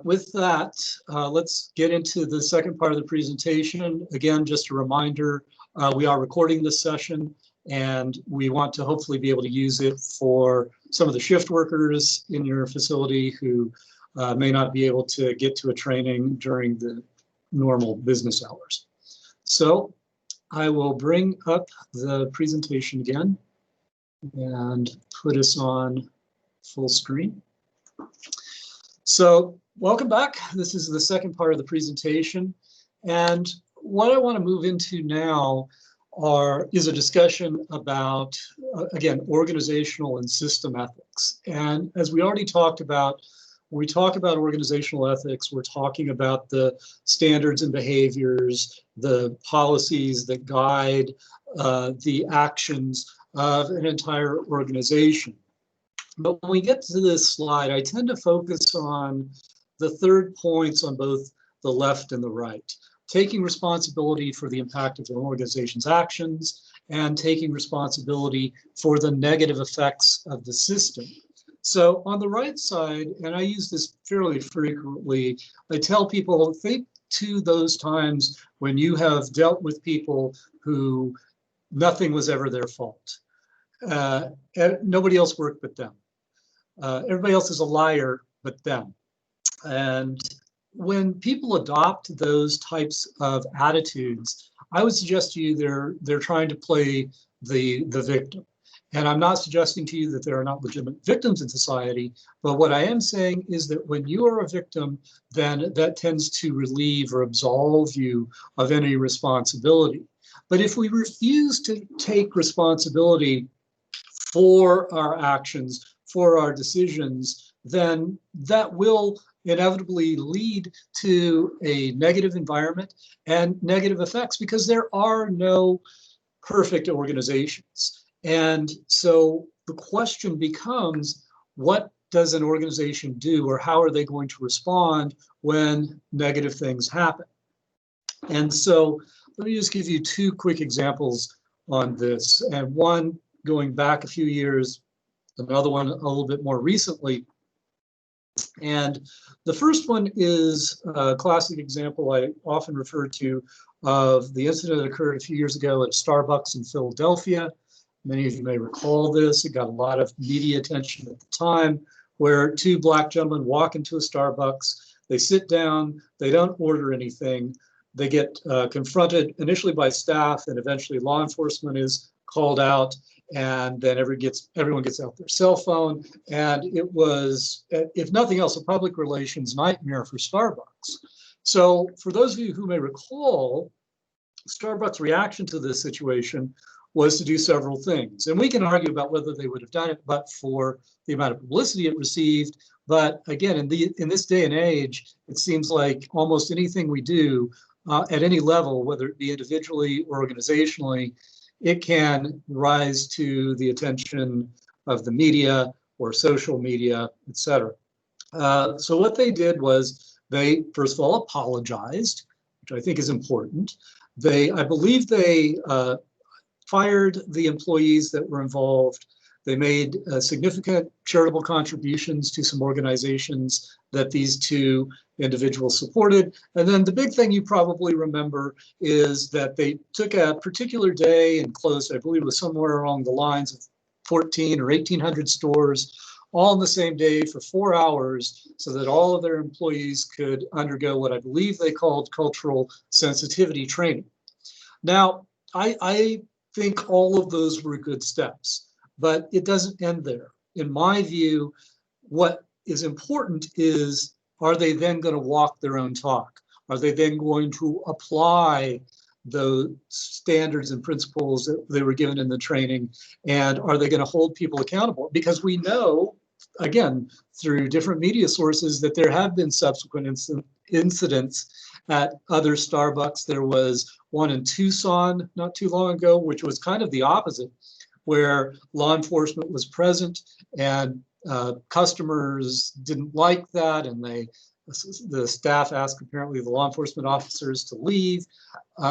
With that, let's get into the second part of the presentation. Again, just a reminder, we are recording this session and we want to hopefully be able to use it for some of the shift workers in your facility who may not be able to get to a training during the normal business hours. So I will bring up the presentation again and put us on full screen. So welcome back. This is the second part of the presentation. And what I want to move into now is a discussion about, again, organizational and system ethics. And as we already talked about, when we talk about organizational ethics, we're talking about the standards and behaviors, the policies that guide the actions of an entire organization. But when we get to this slide, I tend to focus on the third points on both the left and the right, taking responsibility for the impact of an organization's actions and taking responsibility for the negative effects of the system. So on the right side, and I use this fairly frequently, I tell people, think to those times when you have dealt with people who nothing was ever their fault. And nobody else worked but them. Everybody else is a liar but them. And when people adopt those types of attitudes, I would suggest to you they're trying to play the victim. And I'm not suggesting to you that there are not legitimate victims in society, but what I am saying is that when you are a victim, then that tends to relieve or absolve you of any responsibility. But if we refuse to take responsibility for our actions, for our decisions, then that will inevitably lead to a negative environment and negative effects because there are no perfect organizations. And so the question becomes, what does an organization do, or how are they going to respond when negative things happen? And so let me just give you two quick examples on this. And one going back a few years, another one a little bit more recently. And the first one is a classic example I often refer to of the incident that occurred a few years ago at Starbucks in Philadelphia. Many of you may recall this. It got a lot of media attention at the time, where two black gentlemen walk into a Starbucks, they sit down, they don't order anything, they get confronted initially by staff, and eventually law enforcement is called out, and then everyone gets out their cell phone, and it was, if nothing else, a public relations nightmare for Starbucks. So for those of you who may recall, Starbucks' reaction to this situation was to do several things. And we can argue about whether they would have done it, but for the amount of publicity it received. But again, in this day and age, it seems like almost anything we do at any level, whether it be individually or organizationally, it can rise to the attention of the media or social media, et cetera. So what they did was they, first of all, apologized, which I think is important. I believe they fired the employees that were involved. They made significant charitable contributions to some organizations that these two individuals supported. And then the big thing you probably remember is that they took a particular day and closed, I believe it was somewhere along the lines of 14 or 1,800 stores, all in the same day for 4 hours, so that all of their employees could undergo what I believe they called cultural sensitivity training. Now, I think all of those were good steps, but it doesn't end there. In my view, what is important is, are they then going to walk their own talk? Are they then going to apply the standards and principles that they were given in the training? And are they going to hold people accountable? Because we know, again, through different media sources, that there have been subsequent incidents at other Starbucks. There was one in Tucson not too long ago, which was kind of the opposite, where law enforcement was present and customers didn't like that, and the staff asked apparently the law enforcement officers to leave.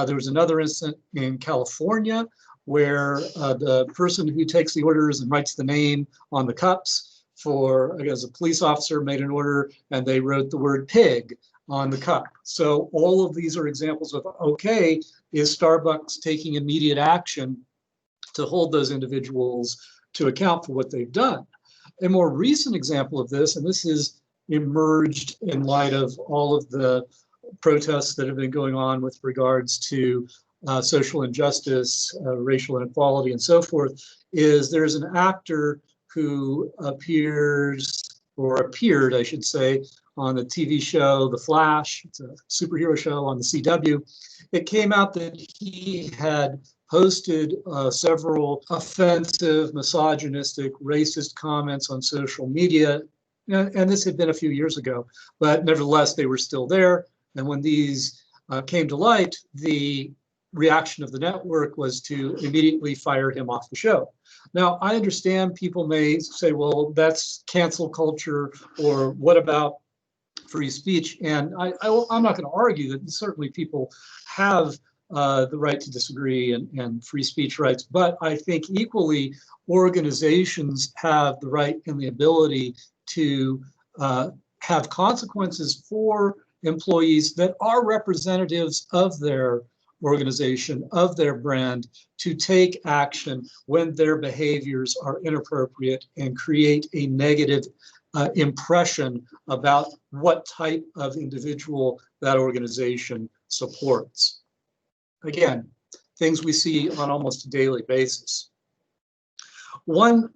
There was another incident in California where the person who takes the orders and writes the name on the cups for, I guess, a police officer made an order and they wrote the word pig on the cup. So all of these are examples of, okay, is Starbucks taking immediate action to hold those individuals to account for what they've done? A more recent example of this, and this is emerged in light of all of the protests that have been going on with regards to social injustice, racial inequality, and so forth, is there's an actor who appeared, I should say, on the TV show The Flash. It's a superhero show on the CW. It came out that he had posted several offensive, misogynistic, racist comments on social media. And this had been a few years ago, but nevertheless, they were still there. And when these came to light, the reaction of the network was to immediately fire him off the show. Now, I understand people may say, well, that's cancel culture, or what about free speech? And I'm not going to argue that certainly people have the right to disagree and free speech rights, but I think equally organizations have the right and the ability to have consequences for employees that are representatives of their organization, of their brand, to take action when their behaviors are inappropriate and create a negative impression about what type of individual that organization supports. Again, things we see on almost a daily basis. One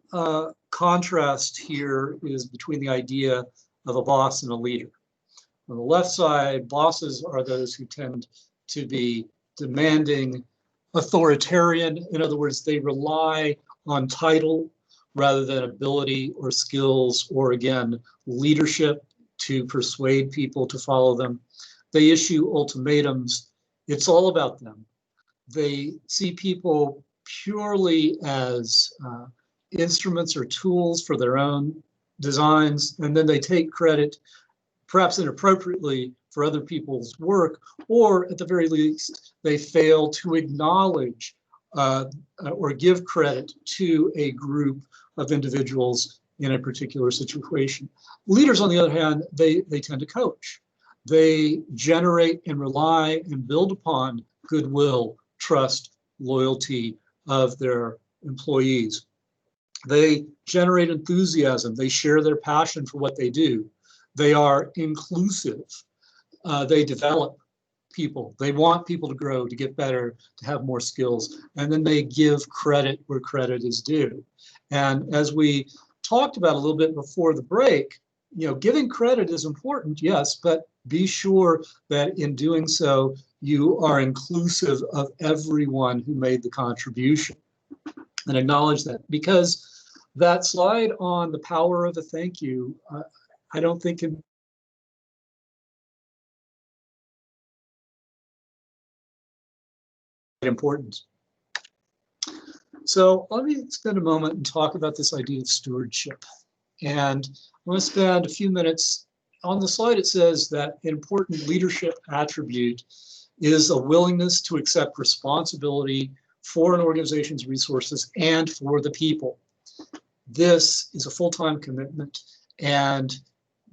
contrast here is between the idea of a boss and a leader. On the left side, bosses are those who tend to be demanding, authoritarian. In other words, they rely on title rather than ability or skills or, again, leadership to persuade people to follow them. They issue ultimatums. It's all about them. They see people purely as instruments or tools for their own designs, and then they take credit, perhaps inappropriately, for other people's work, or at the very least, they fail to acknowledge or give credit to a group of individuals in a particular situation. Leaders, on the other hand, they tend to coach. They generate and rely and build upon goodwill, trust, loyalty of their employees. They generate enthusiasm. They share their passion for what they do. They are inclusive. They develop people. They want people to grow, to get better, to have more skills. And then they give credit where credit is due. And as we talked about a little bit before the break, giving credit is important, yes, but be sure that in doing so, you are inclusive of everyone who made the contribution, and acknowledge that. Because that slide on the power of a thank you, I don't think can be important. So let me spend a moment and talk about this idea of stewardship. And I'm going to spend a few minutes. On the slide, it says that an important leadership attribute is a willingness to accept responsibility for an organization's resources and for the people. This is a full-time commitment, and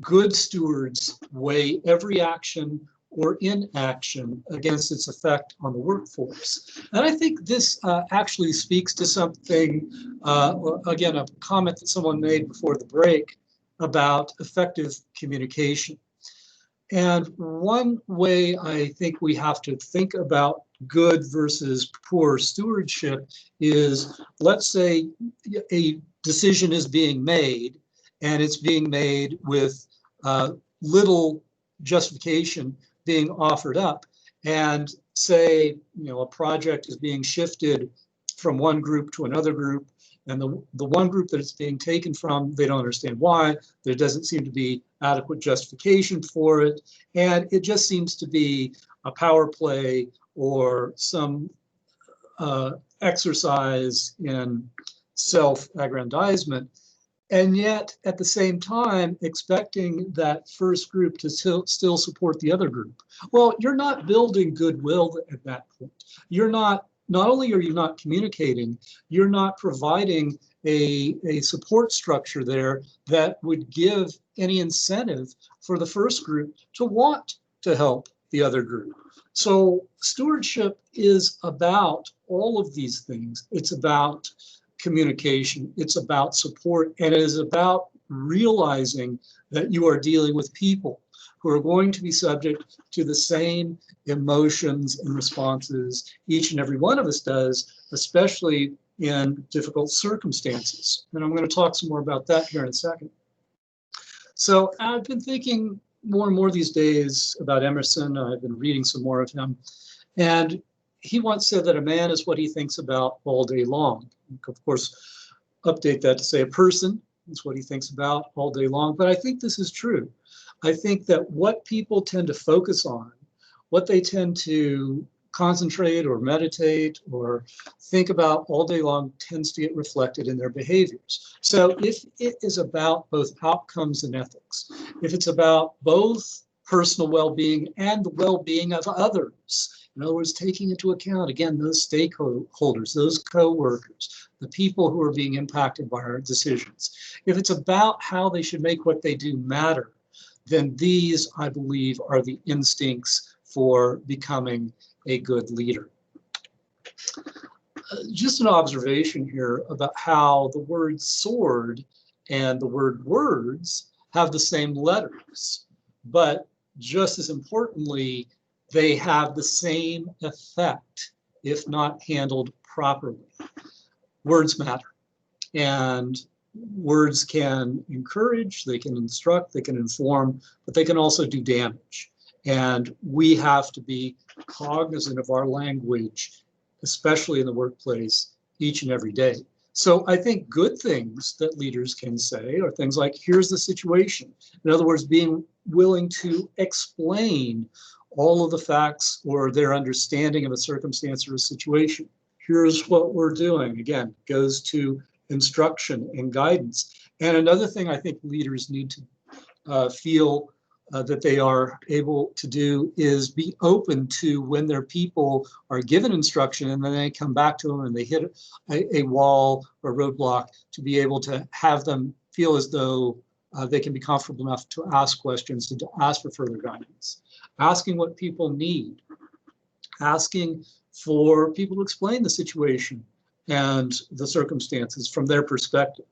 good stewards weigh every action or inaction against its effect on the workforce. And I think this actually speaks to something, again, a comment that someone made before the break about effective communication. And one way I think we have to think about good versus poor stewardship is, let's say a decision is being made, and it's being made with little justification being offered up, and say, a project is being shifted from one group to another group, and the one group that it's being taken from, they don't understand why. There doesn't seem to be adequate justification for it, and it just seems to be a power play or some exercise in self-aggrandizement. And yet, at the same time, expecting that first group to still support the other group. Well, you're not building goodwill at that point. Not only are you not communicating, you're not providing a support structure there that would give any incentive for the first group to want to help the other group. So stewardship is about all of these things. It's about communication, it's about support, and it is about realizing that you are dealing with people who are going to be subject to the same emotions and responses each and every one of us does, especially in difficult circumstances. And I'm going to talk some more about that here in a second. So I've been thinking more and more these days about Emerson. I've been reading some more of him. And he once said that a man is what he thinks about all day long. Of course, update that to say a person is what he thinks about all day long. But I think this is true. I think that what people tend to focus on, what they tend to concentrate or meditate or think about all day long tends to get reflected in their behaviors. So if it is about both outcomes and ethics, if it's about both personal well-being and the well-being of others, in other words, taking into account, again, those stakeholders, those co-workers, the people who are being impacted by our decisions, if it's about how they should make what they do matter, then these, I believe, are the instincts for becoming a good leader. Just an observation here about how the word sword and the word words have the same letters, but just as importantly, they have the same effect if not handled properly. Words matter, and words can encourage, they can instruct, they can inform, but they can also do damage. And we have to be cognizant of our language, especially in the workplace, each and every day. So I think good things that leaders can say are things like, here's the situation. In other words, being willing to explain all of the facts or their understanding of a circumstance or a situation. Here's what we're doing. Again, goes to instruction and guidance. And another thing I think leaders need to feel that they are able to do is be open to when their people are given instruction and then they come back to them and they hit a wall or roadblock, to be able to have them feel as though they can be comfortable enough to ask questions and to ask for further guidance. Asking what people need, asking for people to explain the situation and the circumstances from their perspective,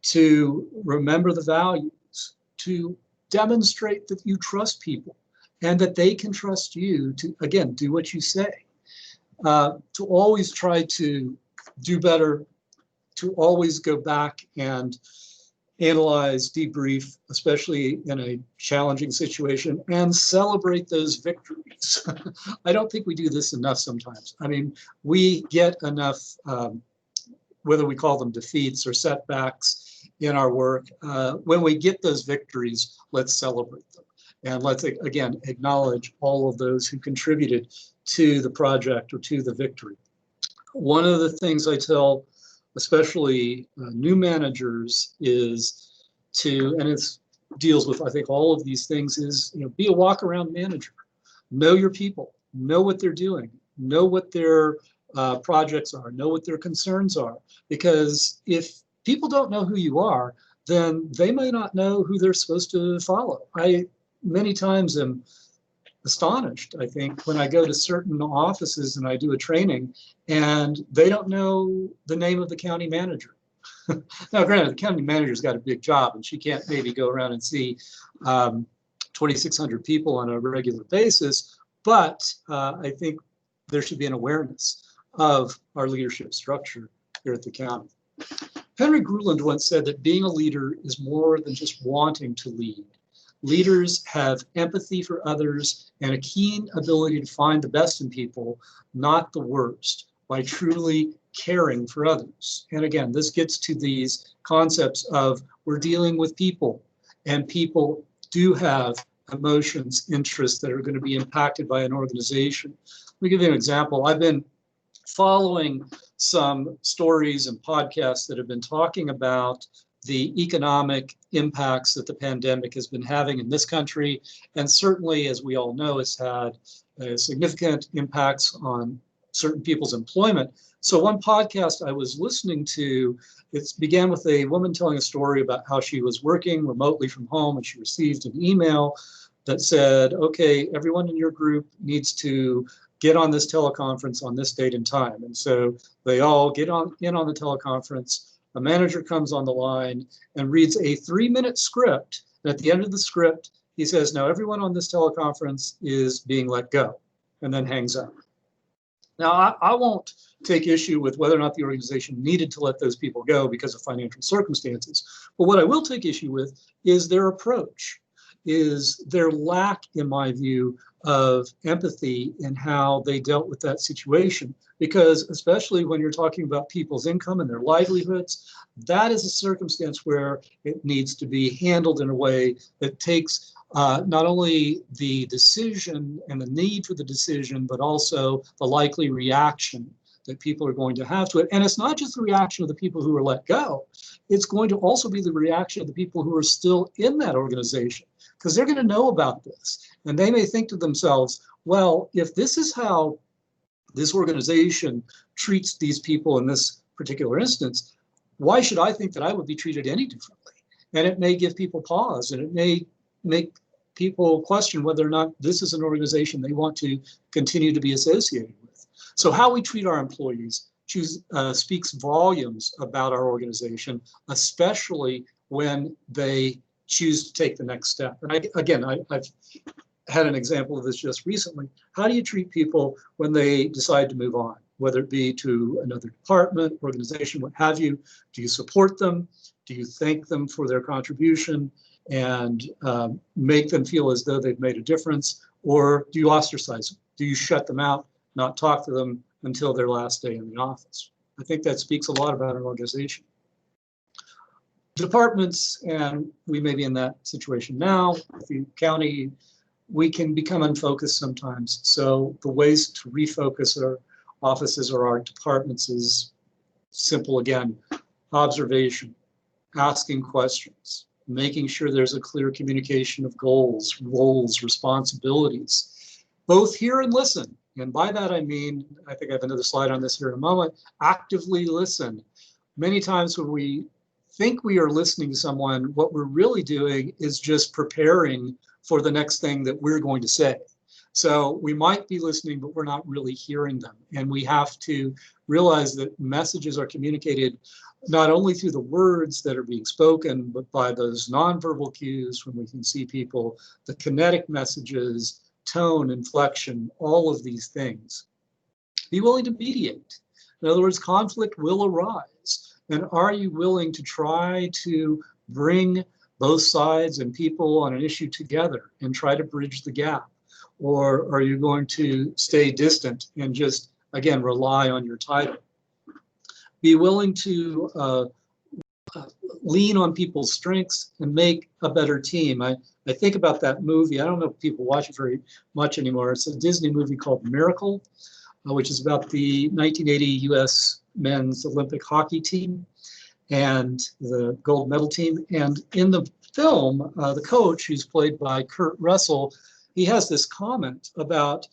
to remember the values, to demonstrate that you trust people and that they can trust you to, again, do what you say, to always try to do better, to always go back and analyze, debrief, especially in a challenging situation, and celebrate those victories. I don't think we do this enough sometimes. I mean, we get enough, whether we call them defeats or setbacks in our work. When we get those victories, let's celebrate them. And let's, again, acknowledge all of those who contributed to the project or to the victory. One of the things I tell especially new managers is to, and it deals with, I think, all of these things, is, you know, be a walk around manager. Know your people, know what they're doing, know what their projects are, know what their concerns are. Because if people don't know who you are, then they may not know who they're supposed to follow. I many times am astonished, I think, when I go to certain offices and I do a training and they don't know the name of the county manager. Now, granted, the county manager's got a big job and she can't maybe go around and see 2,600 people on a regular basis, but I think there should be an awareness of our leadership structure here at the county. Henry Gruland once said that being a leader is more than just wanting to lead. Leaders have empathy for others and a keen ability to find the best in people, not the worst, by truly caring for others. And again, this gets to these concepts of we're dealing with people, and people do have emotions, interests that are going to be impacted by an organization. Let me give you an example. I've been following some stories and podcasts that have been talking about the economic impacts that the pandemic has been having in this country. And certainly, as we all know, it's had significant impacts on certain people's employment. So one podcast I was listening to, it began with a woman telling a story about how she was working remotely from home and she received an email that said, okay, everyone in your group needs to get on this teleconference on this date and time. And so they all get in on the teleconference. A manager comes on the line and reads a 3-minute script. And at the end of the script, he says, now everyone on this teleconference is being let go, and then hangs up. Now, I won't take issue with whether or not the organization needed to let those people go because of financial circumstances. But what I will take issue with is their approach, is their lack, in my view, of empathy in how they dealt with that situation. Because especially when you're talking about people's income and their livelihoods, that is a circumstance where it needs to be handled in a way that takes not only the decision and the need for the decision, but also the likely reaction that people are going to have to it. And it's not just the reaction of the people who are let go, it's going to also be the reaction of the people who are still in that organization, because they're going to know about this. And they may think to themselves, well, if this is how this organization treats these people in this particular instance, why should I think that I would be treated any differently? And it may give people pause, and it may make people question whether or not this is an organization they want to continue to be associated with. So how we treat our employees speaks volumes about our organization, especially when they choose to take the next step. And I've had an example of this just recently. How do you treat people when they decide to move on, whether it be to another department, organization, what have you? Do you support them? Do you thank them for their contribution and make them feel as though they've made a difference? Or do you ostracize them? Do you shut them out, not talk to them until their last day in the office? I think that speaks a lot about an organization. Departments, and we may be in that situation now, the county, we can become unfocused sometimes. So the ways to refocus our offices or our departments is simple again: observation, asking questions, making sure there's a clear communication of goals, roles, responsibilities, both hear and listen. And by that I mean, I think I have another slide on this here in a moment, actively listen. Many times when we think we are listening to someone, what we're really doing is just preparing for the next thing that we're going to say. So we might be listening, but we're not really hearing them. And we have to realize that messages are communicated not only through the words that are being spoken, but by those nonverbal cues when we can see people, the kinetic messages, tone, inflection, all of these things. Be willing to mediate. In other words, conflict will arise. And are you willing to try to bring both sides and people on an issue together and try to bridge the gap? Or are you going to stay distant and just, again, rely on your title? Be willing to lean on people's strengths and make a better team. I think about that movie. I don't know if people watch it very much anymore. It's a Disney movie called Miracle, which is about the 1980 U.S. men's Olympic hockey team and the gold medal team. And in the film, the coach, who's played by Kurt Russell, he has this comment about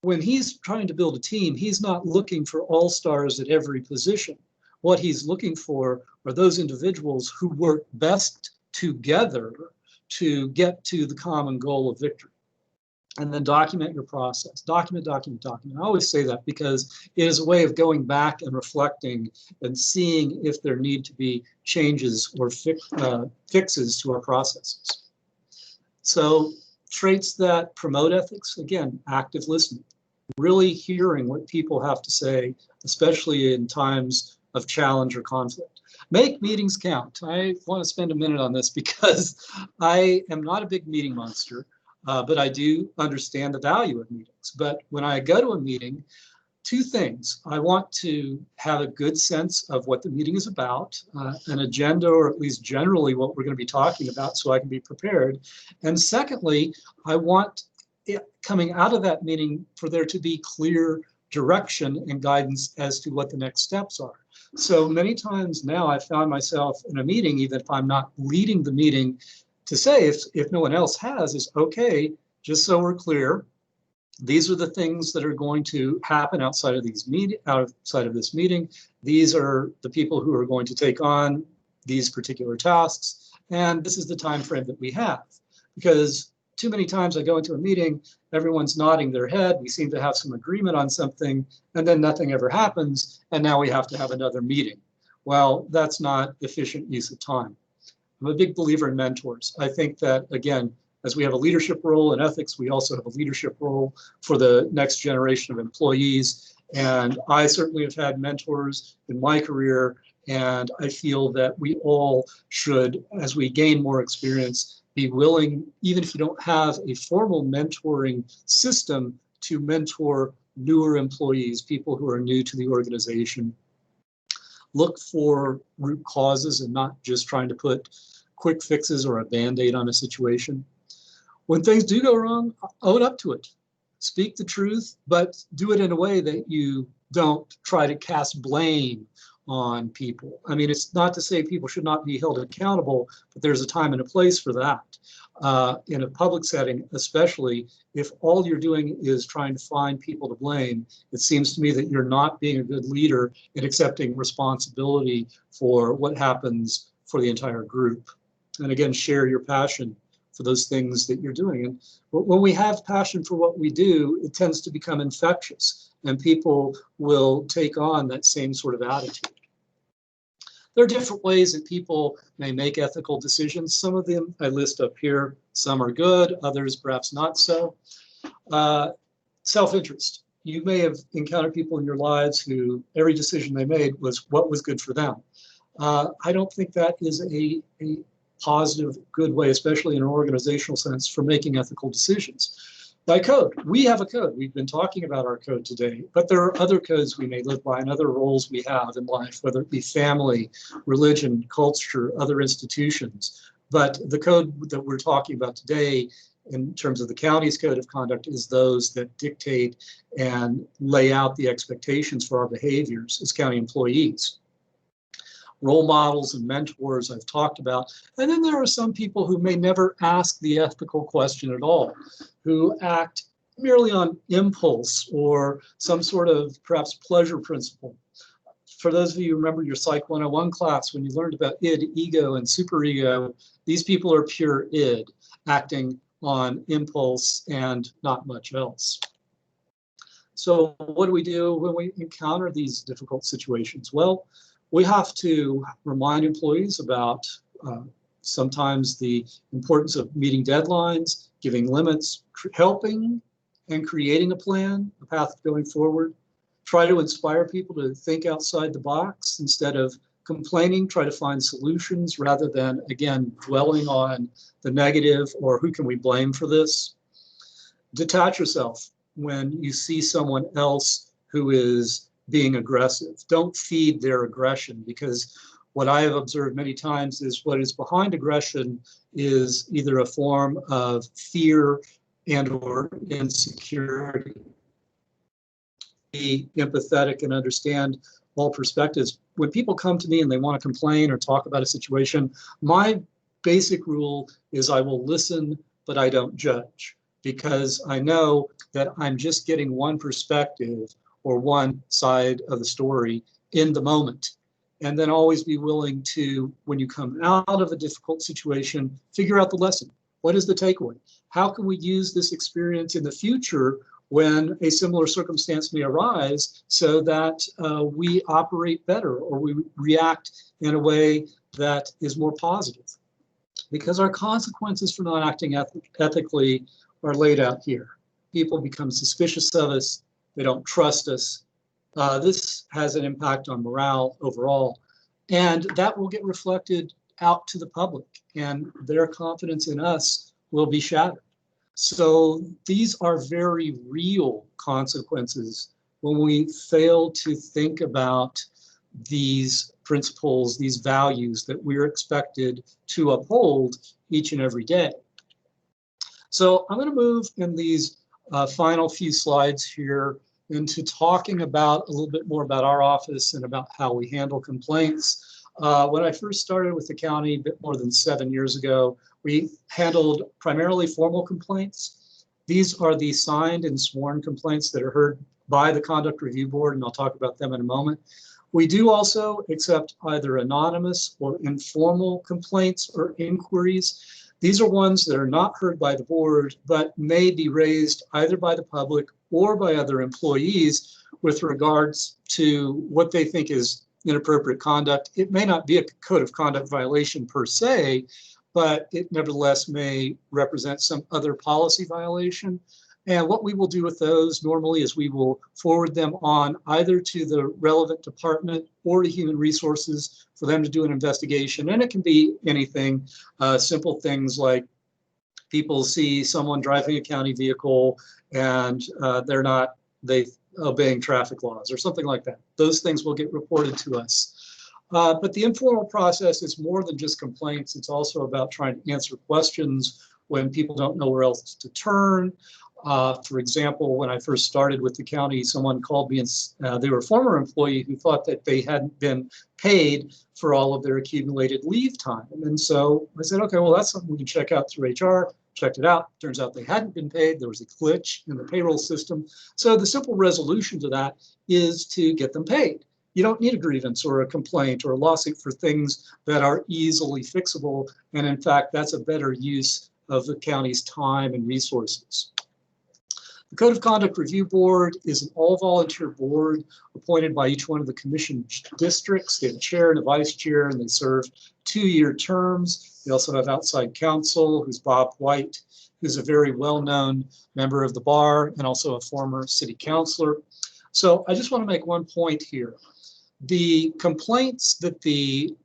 when he's trying to build a team, he's not looking for all-stars at every position. What he's looking for are those individuals who work best together to get to the common goal of victory. And then document your process. Document, document, document. I always say that because it is a way of going back and reflecting and seeing if there need to be changes or fixes to our processes. So traits that promote ethics, again, active listening, really hearing what people have to say, especially in times of challenge or conflict. Make meetings count. I want to spend a minute on this because I am not a big meeting monster, but I do understand the value of meetings. But when I go to a meeting, two things. I want to have a good sense of what the meeting is about, an agenda, or at least generally what we're going to be talking about, so I can be prepared. And secondly, I want it, coming out of that meeting, for there to be clear direction and guidance as to what the next steps are. So many times now I've found myself in a meeting, even if I'm not leading the meeting, to say, if no one else has, is okay, just so we're clear, These are the things that are going to happen outside of this meeting. These are the people who are going to take on these particular tasks, and this is the time frame that we have. Because too many times I go into a meeting, everyone's nodding their head, we seem to have some agreement on something, and then nothing ever happens, and now we have to have another meeting. Well, that's not efficient use of time. I'm a big believer in mentors. I think that, again, as we have a leadership role in ethics, we also have a leadership role for the next generation of employees. And I certainly have had mentors in my career, and I feel that we all should, as we gain more experience, be willing, even if you don't have a formal mentoring system, to mentor newer employees, people who are new to the organization. Look for root causes and not just trying to put quick fixes or a Band-Aid on a situation. When things do go wrong, own up to it. Speak the truth, but do it in a way that you don't try to cast blame on people. I mean, it's not to say people should not be held accountable, but there's a time and a place for that. In a public setting, especially, if all you're doing is trying to find people to blame, it seems to me that you're not being a good leader in accepting responsibility for what happens for the entire group. And again, share your passion for those things that you're doing. And when we have passion for what we do, it tends to become infectious, and people will take on that same sort of attitude. There are different ways that people may make ethical decisions. Some of them I list up here. Some are good, others perhaps not so. Self-interest. You may have encountered people in your lives who every decision they made was what was good for them. I don't think that is a positive, good way, especially in an organizational sense, for making ethical decisions. By code, we have a code. We've been talking about our code today, but there are other codes we may live by and other roles we have in life, whether it be family, religion, culture, other institutions. But the code that we're talking about today, in terms of the county's code of conduct, is those that dictate and lay out the expectations for our behaviors as county employees. Role models and mentors I've talked about. And then there are some people who may never ask the ethical question at all, who act merely on impulse or some sort of perhaps pleasure principle. For those of you who remember your Psych 101 class, when you learned about id, ego, and superego, these people are pure id, acting on impulse and not much else. So what do we do when we encounter these difficult situations? Well, we have to remind employees about sometimes the importance of meeting deadlines, giving limits, helping and creating a plan, a path going forward. Try to inspire people to think outside the box instead of complaining. Try to find solutions rather than, again, dwelling on the negative or who can we blame for this. Detach yourself when you see someone else who is being aggressive. Don't feed their aggression, because what I have observed many times is what is behind aggression is either a form of fear and or insecurity. Be empathetic and understand all perspectives. When people come to me and they want to complain or talk about a situation, my basic rule is I will listen, but I don't judge, because I know that I'm just getting one perspective or one side of the story in the moment. And then always be willing to, when you come out of a difficult situation, figure out the lesson. What is the takeaway? How can we use this experience in the future when a similar circumstance may arise so that we operate better or we react in a way that is more positive? Because our consequences for not acting ethically are laid out here. People become suspicious of us. They don't trust us. This has an impact on morale overall, and that will get reflected out to the public, and their confidence in us will be shattered. So these are very real consequences when we fail to think about these principles, these values that we're expected to uphold each and every day. So I'm going to move in these final few slides here into talking about a little bit more about our office and about how we handle complaints. When I first started with the county a bit more than 7 years ago, we handled primarily formal complaints. These are the signed and sworn complaints that are heard by the Conduct Review Board, and I'll talk about them in a moment. We do also accept either anonymous or informal complaints or inquiries. These are ones that are not heard by the board, but may be raised either by the public or by other employees with regards to what they think is inappropriate conduct. It may not be a code of conduct violation per se, but it nevertheless may represent some other policy violation. And what we will do with those normally is we will forward them on either to the relevant department or to Human Resources for them to do an investigation. And it can be anything, simple things like people see someone driving a county vehicle and they obeying traffic laws or something like that. Those things will get reported to us. But the informal process is more than just complaints. It's also about trying to answer questions when people don't know where else to turn. For example, when I first started with the county, someone called me and they were a former employee who thought that they hadn't been paid for all of their accumulated leave time. And so I said, okay, well, that's something we can check out through HR. Checked it out. Turns out they hadn't been paid. There was a glitch in the payroll system. So the simple resolution to that is to get them paid. You don't need a grievance or a complaint or a lawsuit for things that are easily fixable. And in fact, that's a better use of the county's time and resources. The Code of Conduct Review Board is an all-volunteer board appointed by each one of the commission districts. They have a chair and a vice chair, and they serve 2-year terms. They also have outside counsel, who's Bob White, who's a very well-known member of the bar and also a former city councilor. So I just want to make one point here. The complaints that the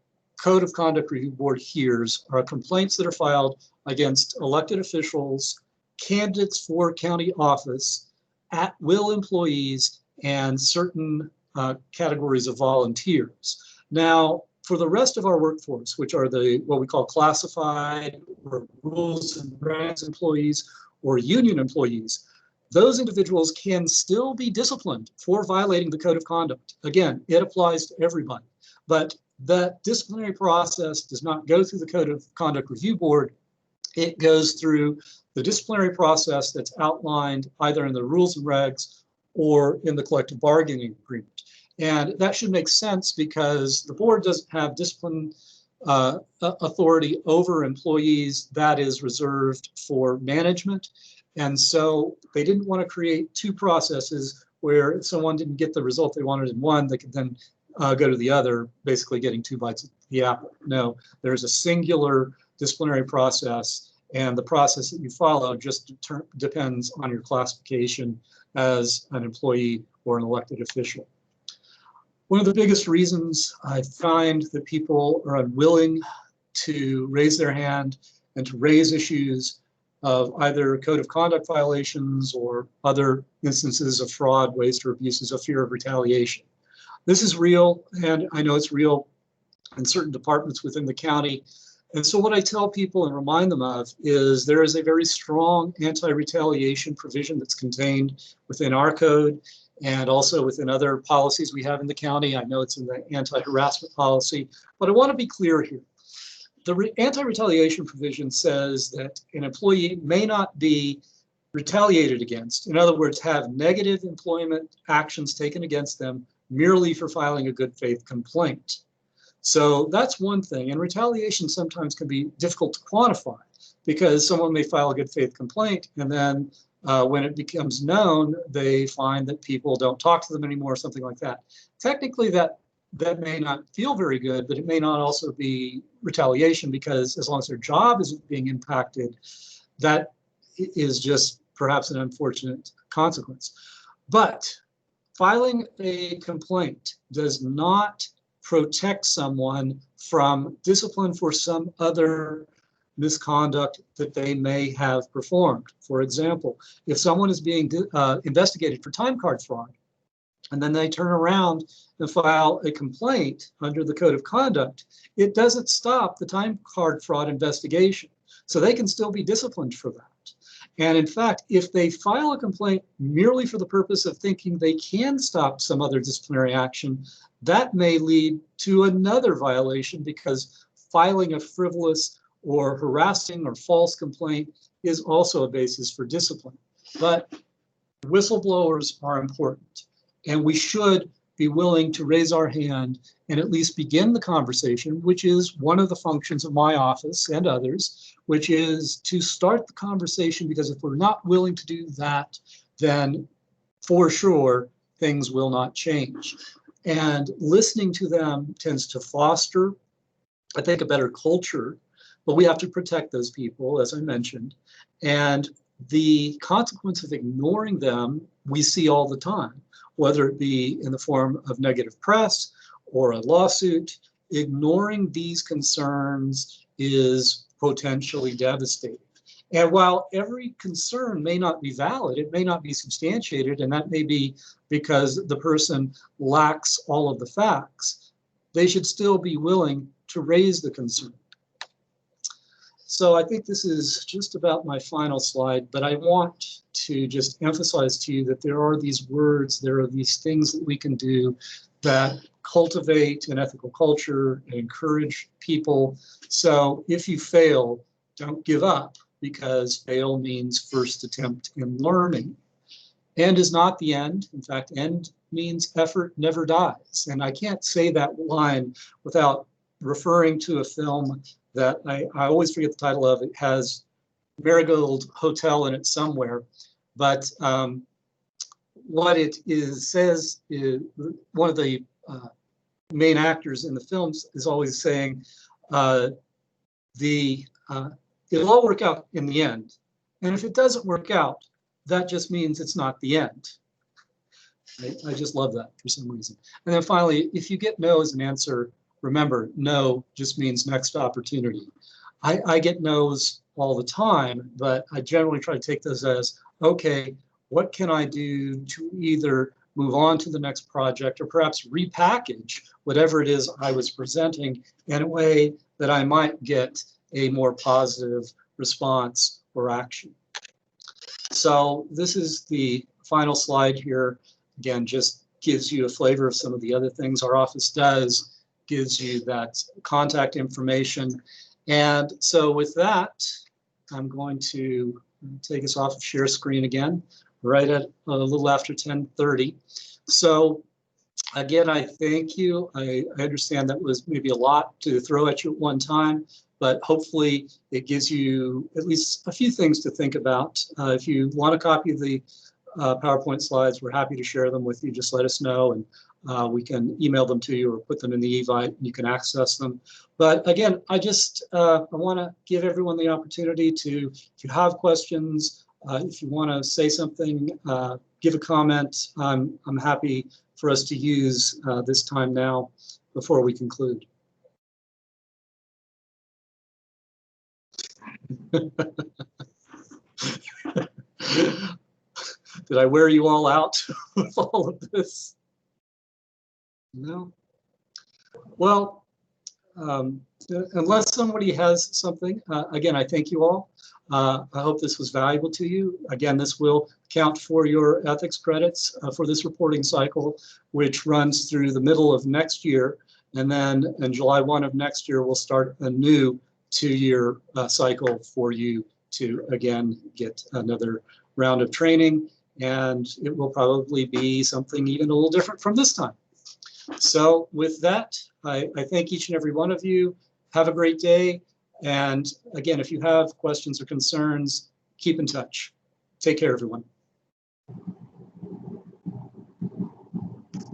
Code of Conduct Review Board hears are complaints that are filed against elected officials, candidates for county office, at-will employees, and certain categories of volunteers. Now, for the rest of our workforce, which are what we call classified or rules and regs employees or union employees, those individuals can still be disciplined for violating the Code of Conduct. Again, it applies to everybody, but that disciplinary process does not go through the Code of Conduct Review Board. It goes through the disciplinary process that's outlined either in the rules and regs or in the collective bargaining agreement. And that should make sense because the board doesn't have discipline authority over employees. That is reserved for management. And so they didn't want to create two processes where if someone didn't get the result they wanted in one, they could then go to the other, basically getting 2 bites of the apple. No, there's a singular disciplinary process, and the process that you follow just depends on your classification as an employee or an elected official. One of the biggest reasons I find that people are unwilling to raise their hand and to raise issues of either code of conduct violations or other instances of fraud, waste, or abuse is a fear of retaliation. This is real, and I know it's real in certain departments within the county. And so what I tell people and remind them of is there is a very strong anti-retaliation provision that's contained within our code and also within other policies we have in the county. I know it's in the anti-harassment policy, but I want to be clear here. The anti-retaliation provision says that an employee may not be retaliated against, in other words, have negative employment actions taken against them merely for filing a good faith complaint. So that's one thing, and retaliation sometimes can be difficult to quantify because someone may file a good faith complaint and then when it becomes known, they find that people don't talk to them anymore or something like that. Technically, that may not feel very good, but it may not also be retaliation because as long as their job isn't being impacted, that is just perhaps an unfortunate consequence. But filing a complaint does not protect someone from discipline for some other misconduct that they may have performed. For example, if someone is being investigated for time card fraud, and then they turn around and file a complaint under the Code of Conduct, it doesn't stop the time card fraud investigation. So they can still be disciplined for that. And in fact, if they file a complaint merely for the purpose of thinking they can stop some other disciplinary action, that may lead to another violation because filing a frivolous or harassing or false complaint is also a basis for discipline. but whistleblowers are important, and we should be willing to raise our hand and at least begin the conversation, which is one of the functions of my office and others, which is to start the conversation, because if we're not willing to do that, then for sure things will not change. And listening to them tends to foster, I think, a better culture, but we have to protect those people, as I mentioned. And the consequence of ignoring them, we see all the time, whether it be in the form of negative press or a lawsuit. Ignoring these concerns is potentially devastating. And while every concern may not be valid, it may not be substantiated, and that may be because the person lacks all of the facts, they should still be willing to raise the concern. So I think this is just about my final slide, but I want to just emphasize to you that there are these words, there are these things that we can do that cultivate an ethical culture and encourage people. So if you fail, don't give up, because fail means first attempt in learning. End is not the end. In fact, end means effort never dies. And I can't say that line without referring to a film that I always forget the title of. It has Marigold Hotel in it somewhere. But what it is says is, one of the main actors in the films is always saying, it'll all work out in the end. And if it doesn't work out, that just means it's not the end. I just love that for some reason. And then finally, if you get no as an answer, remember, no just means next opportunity. I get no's all the time, but I generally try to take those as, okay, what can I do to either move on to the next project or perhaps repackage whatever it is I was presenting in a way that I might get a more positive response or action. So this is the final slide here. Again, just gives you a flavor of some of the other things our office does, gives you that contact information. And so with that, I'm going to take us off of share screen again, right at a little after 10:30. So again, I thank you. I understand that was maybe a lot to throw at you at one time, but hopefully it gives you at least a few things to think about. If you want a copy of the PowerPoint slides, we're happy to share them with you. Just let us know, and we can email them to you or put them in the Evite, and you can access them. But again, I want to give everyone the opportunity to, if you have questions, if you want to say something, give a comment. I'm happy for us to use this time now before we conclude. Did I wear you all out with all of this? No? Well, unless somebody has something, again, I thank you all. I hope this was valuable to you. Again, this will count for your ethics credits for this reporting cycle, which runs through the middle of next year. And then in July 1 of next year, we'll start a new 2-year cycle for you to, again, get another round of training. And it will probably be something even a little different from this time. So with that, I thank each and every one of you. Have a great day. And again, if you have questions or concerns, keep in touch. Take care, everyone.